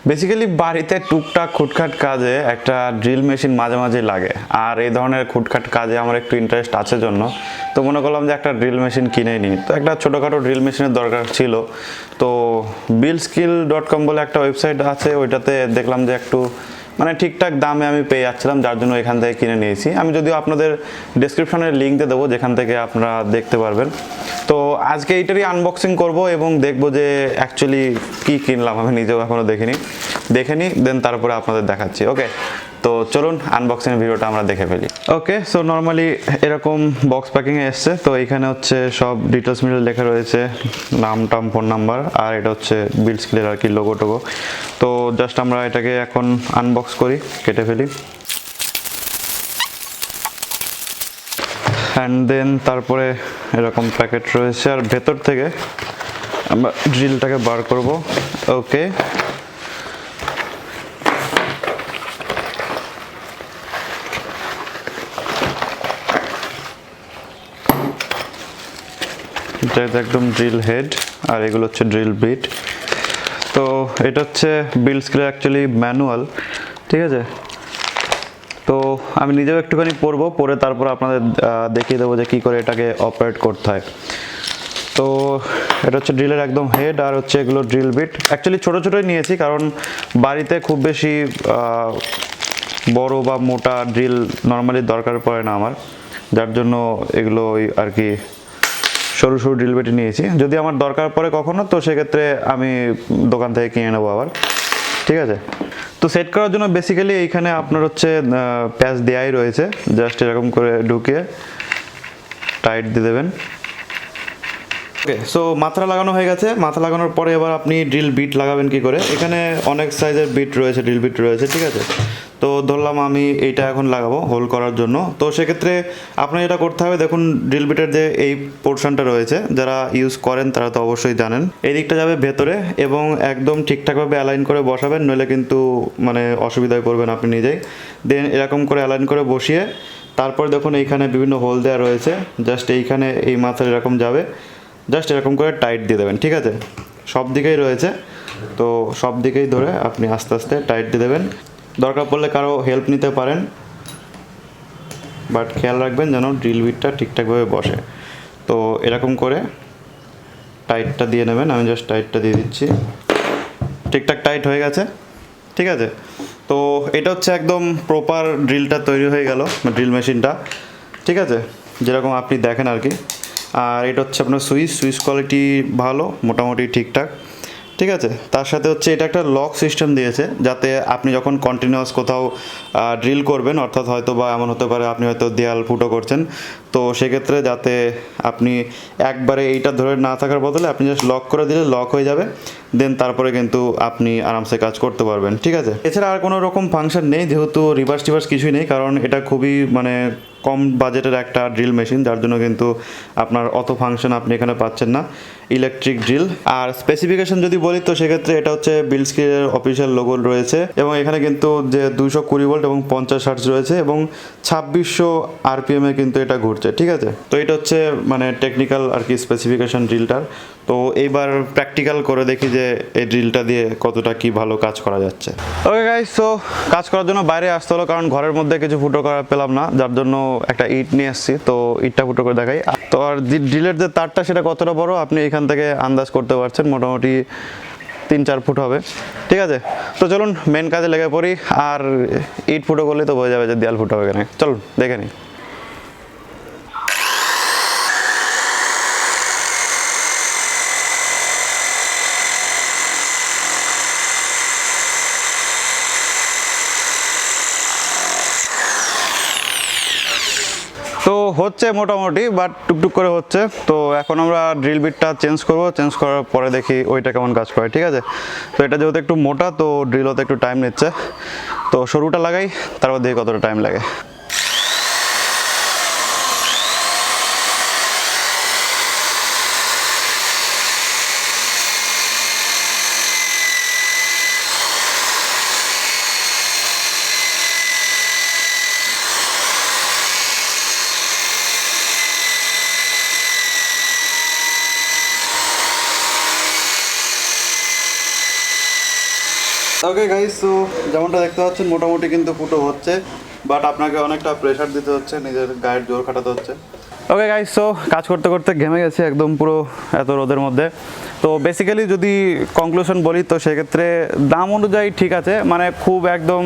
Basically বাড়িতে টুকটাক খুটখাট কাজে একটা ড্রিল মেশিন মাঝে মাঝে লাগে, আর এই ধরনের খুটখাট কাজে আমার একটু ইন্টারেস্ট আছে জন্য তো মনে করলাম যে একটা ড্রিল মেশিন কিনে নিই। তো একটা ছোটোখাটো ড্রিল মেশিনের দরকার ছিল, তো buildskill.com বলে একটা ওয়েবসাইট আছে, ওইটাতে দেখলাম যে একটু মানে ঠিকঠাক দামে আমি পেয়ে যাচ্ছিলাম, যার জন্য এখান থেকে কিনে নিয়েছি। আমি যদিও আপনাদের ডেসক্রিপশনের লিঙ্ক দিয়ে দেবো, যেখান থেকে আপনারা দেখতে পারবেন। তো আজকে এইটারই আনবক্সিং করব এবং দেখব যে অ্যাকচুয়ালি কি কিনলাম, আমি নিজেও এখনও দেখে নিই দেন তারপরে আপনাদের দেখাচ্ছি। ওকে, তো চলুন আনবক্সিং ভিডিওটা আমরা দেখে ফেলি। ওকে, সো নর্মালি এরকম বক্স প্যাকিংয়ে এসছে। তো এইখানে হচ্ছে সব ডিটেলস মিটেলস লেখা রয়েছে, নাম টাম ফোন নাম্বার, আর এটা হচ্ছে বিল্ডস্কিলের আর কি লোগো টোগো। তো জাস্ট আমরা এটাকে এখন আনবক্স করি, কেটে ফেলি, অ্যান্ড দেন তারপরে এরকম প্যাকেট রয়েছে, আর ভেতর থেকে আমরা ড্রিলটাকে বার করব। ওকে, এটা একদম ড্রিল হেড, আর এগুলো হচ্ছে ড্রিল বিট। তো এটা হচ্ছে বিল্ডস্কিলের অ্যাকচুয়ালি ম্যানুয়াল, ঠিক আছে। তো আমি নিজেও একটুখানি পরে তারপর আপনাদের দেখিয়ে দেবো যে কী করে এটাকে অপারেট করতে হয়। তো এটা হচ্ছে ড্রিলের একদম হেড, আর হচ্ছে এগুলো ড্রিল বিট। অ্যাকচুয়ালি ছোটো ছোটোই নিয়েছি, কারণ বাড়িতে খুব বেশি বড় বা মোটা ড্রিল নর্মালি দরকার পড়ে না আমার, যার জন্য এগুলো আর কি সরু সরু ড্রিল বিট নিয়েছি। যদি আমার দরকার পড়ে কখনো, তো সেক্ষেত্রে আমি দোকান থেকে কিনে নেবো আবার, ঠিক আছে। তো সেট করার জন্য বেসিক্যালি এইখানে আপনার হচ্ছে প্যাচ দেওয়াই রয়েছে, জাস্ট এরকম করে ঢুকিয়ে টাইট দিয়ে দেবেন। ওকে, সো মাথা লাগানো হয়ে গেছে। মাথা লাগানোর পরে এবার আপনি ড্রিল বিট লাগাবেন কি করে। এখানে অনেক সাইজের বিট রয়েছে, ড্রিল বিট রয়েছে, ঠিক আছে। তো ধরলাম আমি এইটা এখন লাগাবো হোল করার জন্য। তো সেক্ষেত্রে আপনার যেটা করতে হবে, দেখুন ড্রিল বিটের যে এই পোর্শনটা রয়েছে, যারা ইউজ করেন তারা তো অবশ্যই জানেন। এই দিকটা যাবে ভেতরে এবং একদম ঠিকঠাকভাবে অ্যালাইন করে বসাবেন, নইলে কিন্তু মানে অসুবিধায় পড়বেন আপনি নিজেই। দেন এরকম করে অ্যালাইন করে বসিয়ে তারপর দেখুন এইখানে বিভিন্ন হোল দেওয়া রয়েছে, জাস্ট এইখানে এই মাথার এরকম যাবে, জাস্ট এরকম করে টাইট দিয়ে দেবেন, ঠিক আছে। সব দিকেই রয়েছে, তো সব দিকেই ধরে আপনি আস্তে আস্তে টাইট দিয়ে দেবেন। দরকার পড়লে কারো হেল্প নিতে পারেন, বাট খেয়াল রাখবেন যেন ড্রিল বিটটা ঠিকঠাকভাবে বসে। তো এরকম করে টাইটটা দিয়ে নেবেন। আমি জাস্ট টাইটটা দিয়ে দিচ্ছি, ঠিকঠাক টাইট হয়ে গেছে, ঠিক আছে। তো এটা হচ্ছে একদম প্রপার ড্রিলটা তৈরি হয়ে গেল, ড্রিল মেশিনটা, ঠিক আছে, যেরকম আপনি দেখেন আর কি। আর এটা হচ্ছে আপনার সুইচ কোয়ালিটি ভালো, মোটামুটি ঠিকঠাক, ঠিক আছে। তার সাথে হচ্ছে এটা একটা লক সিস্টেম দিয়েছে, যাতে আপনি যখন কন্টিনিউয়াস কোথাও ড্রিল করবেন, অর্থাৎ হয়তো বা এমন হতে পারে আপনি হয়তো দেয়াল ফুটো করছেন, তো সেক্ষেত্রে যাতে আপনি একবারে এইটা ধরে না থাকার বদলে আপনি জাস্ট লক করে দিলে লক হয়ে যাবে, দেন তারপরে কিন্তু আপনি আরামসে কাজ করতে পারবেন, ঠিক আছে। এছাড়া আর কোনো রকম ফাংশন নেই, যেহেতু রিভার্স টিভার্স কিছুই নেই, কারণ এটা খুবই মানে কম বাজেটের একটা ড্রিল মেশিন, যার জন্য কিন্তু আপনার অত ফাংশন আপনি এখানে পাচ্ছেন না, ইলেকট্রিক ড্রিল। আর স্পেসিফিকেশন যদি বলি, তো সেক্ষেত্রে এটা হচ্ছে বিল্ডস্কিলের অফিসিয়াল লোগো রয়েছে, এবং এখানে কিন্তু যে 220 ভোল্ট এবং 50 হার্টজ রয়েছে, এবং 2600 RPM এ কিন্তু এটা ঘুরছে, ঠিক আছে। তো এটা হচ্ছে মানে টেকনিক্যাল আর কি স্পেসিফিকেশন ড্রিলটার। তো এইবার প্র্যাকটিক্যাল করে দেখি যে এই ড্রিলটা দিয়ে কতটা কি ভালো কাজ করা যাচ্ছে। ওকে গাইস, সো কাজ করার জন্য বাইরে আসতে হলো, কারণ ঘরের মধ্যে কিছু ফুটো করা পেলাম না, যার জন্য একটা ইট নিয়ে আসছি। তো ইটটা ফুটো করে দেখাই। তো আর ড্রিলের যে তারটা সেটা কতটা বড় আপনি এখান থেকে আন্দাজ করতে পারছেন, মোটামুটি 3-4 ফুট হবে, ঠিক আছে। তো চলুন মেন কাজে লেগে পড়ি, আর ইট ফুটো করলে তো বোঝা যাবে যে দেয়াল ফুটো হবে কেন। চলুন দেখে নিই। তো হচ্ছে মোটামুটি, বাট টুকটুক করে হচ্ছে। তো এখন আমরা ড্রিল বিটটা চেঞ্জ করব, চেঞ্জ করার পরে দেখি ওইটা কেমন কাজ করে, ঠিক আছে। তো এটা যেহেতু একটু মোটা, তো ড্রিল হতে একটু টাইম নিচ্ছে। তো সরুটা লাগাই, তারপর দেখি কতটা টাইম লাগে। ওকে গাইস, তো যেমনটা দেখতে পাচ্ছেন মোটামুটি কিন্তু ফুটো হচ্ছে, বাট আপনাকে অনেকটা প্রেশার দিতে হচ্ছে, নিজের গায়ের জোর খাটাতে হচ্ছে। ওকে গাইস, তো কাজ করতে করতে ঘেমে গেছে একদম পুরো এত রোদের মধ্যে। তো বেসিক্যালি যদি কনক্লুশন বলি তো সেক্ষেত্রে দাম অনুযায়ী ঠিক আছে, মানে খুব একদম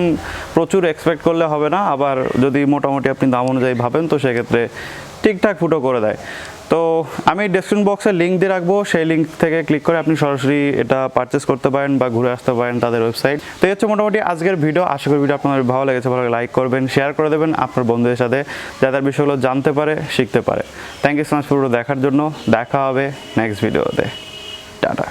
প্রচুর এক্সপেক্ট করলে হবে না, আবার যদি মোটামুটি আপনি দাম অনুযায়ী ভাবেন তো সেক্ষেত্রে ঠিকঠাক ফুটো করে দেয়। তো আমি ডেসক্রিপশন বক্সে লিঙ্ক দিয়ে রাখবো, সেই লিঙ্ক থেকে ক্লিক করে আপনি সরাসরি এটা পারচেস করতে পারেন বা ঘুরে আসতে পারেন তাদের ওয়েবসাইট। তো এই হচ্ছে মোটামুটি আজকের ভিডিও। আশা করি ভিডিও আপনাদের ভালো লেগেছে, ভালো লাইক করবেন, শেয়ার করে দেবেন আপনার বন্ধুদের সাথে, যাতে বিষয়গুলো জানতে পারে, শিখতে পারে। থ্যাংক ইউ সো মাচ পুরো দেখার জন্য। দেখা হবে নেক্সট ভিডিওতে। টাটা।